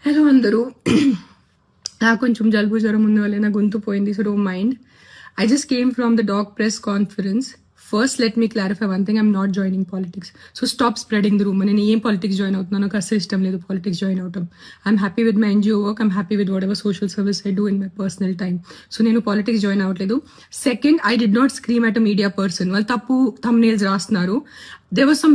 Hello అందరూ. నాకు కొంచెం జలుబు జ్వరం ఉన్న వల్ల నా గొంతు పోయింది, so don't mind. I just came from the dog press conference. First let me clarify one thing, I'm not joining politics. So stop spreading the room. నేను ఏం పాలిటిక్స్ జాయిన్ అవుతున్నాను, నాకు అసలు ఇష్టం లేదు పాలిటిక్స్ జాయిన్ అవటం. I'm happy with my NGO work, I'm happy with what ever social service I do in my personal time. So నేను politics join అవ్వట్లేదు. Second, I did not scream at a media person. వాళ్ళు తప్పు thumbnails రాస్తున్నారు. There was some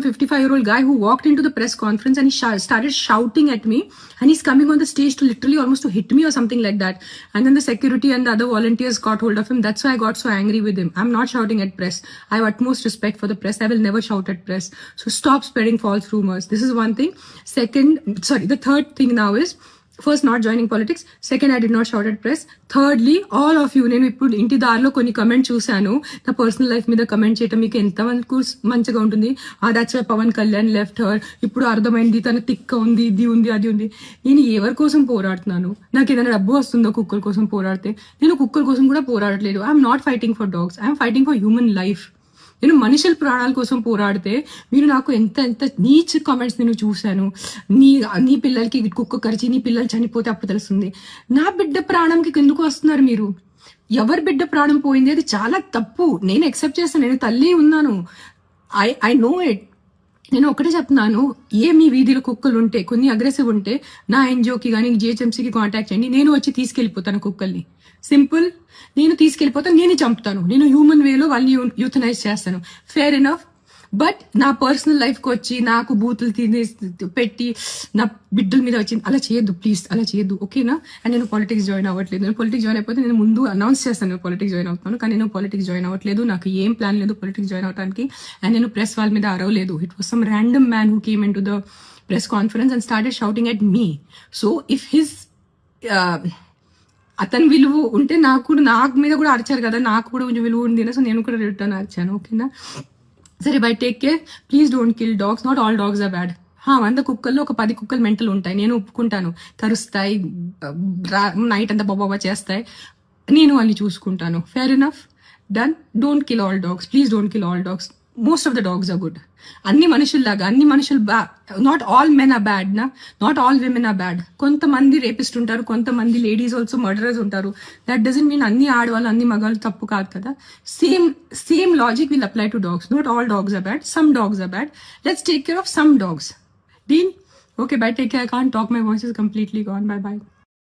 55-year-old guy who walked into the press conference and he started shouting at me, and he's coming on the stage to literally almost to hit me or something like that. And then the security and the other volunteers got hold of him. That's why I got so angry with him. I'm not shouting at press. I have utmost respect for the press. I will never shout at press. So stop spreading false rumors. This is one thing. The third thing now is, first not joining politics. Second, I did not shout at press. Thirdly, all of you, నేను ఇప్పుడు ఇంటి దారిలో కొన్ని comment చూశాను. నా personal life మీద comment చేయటం మీకు ఎంత మంచిగా ఉంటుంది. That's why Pawan Kalyan left her. ఇప్పుడు అర్థమైంది తన తిక్క ఉంది, ఇది ఉంది, అది ఉంది. నేను ఎవరి కోసం పోరాడుతున్నాను? నాకు ఏదైనా డబ్బు వస్తుందో కుక్కల కోసం పోరాడితే? నేను కుక్కల కోసం కూడా పోరాడట్లేదు. I'm not fighting for dogs, I'm fighting for human life. నేను మనుషుల ప్రాణాల కోసం పోరాడితే మీరు నాకు ఎంత ఎంత నీచ్ కామెంట్స్ నేను చూశాను. నీ పిల్లలకి కుక్క కరిచి నీ పిల్లలు చనిపోతే అప్పుడు తెలుస్తుంది. నా బిడ్డ ప్రాణంకి ఎందుకు వస్తున్నారు మీరు? ఎవరి బిడ్డ ప్రాణం పోయింది అది చాలా తప్పు. నేను యాక్సెప్ట్ చేస్తాను, నేను తల్లి ఉన్నాను. I know it. నేను ఒకటే చెప్తున్నాను, మీ వీధిలో కుక్కలు ఉంటే, కొన్ని అగ్రెసివ్ ఉంటే నా ఎన్జిఓకి కానీ జిహెచ్ఎంసీకి కాంటాక్ట్ చేయండి. నేను వచ్చి తీసుకెళ్లిపోతాను కుక్కల్ని. సింపుల్. నేను తీసుకెళ్లిపోతాను, నేనే చంపుతాను. నేను హ్యూమన్ వేలో వాళ్ళని యూథనైజ్ చేస్తాను. Fair enough. బట్ నా పర్సనల్ లైఫ్కి వచ్చి నాకు బూతులు పెట్టి నా బిడ్డల మీద వచ్చి అలా చేయొద్దు ప్లీజ్, అలా చేయొద్దు, ఓకేనా? అండ్ నేను పాలిటిక్స్ జాయిన్ అవ్వట్లేదు. నేను పాలిటిక్స్ జాయిన్ అయిపోతే నేను ముందు అనౌన్స్ చేస్తాను నేను పాలిటిక్స్ జాయిన్ అవుతాను. కానీ నేను పాలిటిక్స్ జాయిన్ అవ్వట్లేదు. నాకు ఏం ప్లాన్ లేదు పాలిటిక్స్ జాయిన్ అవడానికి. అండ్ నేను ప్రెస్ వాళ్ళ మీద అరవలేదు. It was some random man who came in to the press conference and started shouting at me. So if his అతని విలువ ఉంటే నాకు మీద కూడా అరిచారు కదా, నాకు కూడా కొంచెం విలువ ఉంది. సో నేను కూడా రిటర్న్ అరిచాను, ఓకేనా? సరే, bye take care. Please don't kill dogs. Not all dogs are bad. 100 కుక్కల్లో ఒక 10 కుక్కలు మెంటల్ ఉంటాయి, నేను ఒప్పుకుంటాను. కరుస్తాయి, నైట్ అంతా బాబా చేస్తాయి, నేను వాళ్ళని చూసుకుంటాను. Fair enough, done. Don't kill all dogs, please don't kill all dogs. Most of the dogs are good. అన్ని మనుషుల్లాగా అన్ని మనుషులు not all men are bad నా, not all women are bad. కొంతమంది రేపిస్ట్ ఉంటారు, కొంతమంది లేడీస్ ఆల్సో మర్డరర్స్ ఉంటారు. That doesn't mean అన్ని ఆడవాళ్ళు అన్ని మగాళ్ళు తప్పు కాదు కదా. Same logic will apply to dogs. Not all dogs are bad, some dogs are bad. Let's take care of some dogs. Deal? Okay, bye, take care. I can't talk, my voice is completely gone. Bye bye.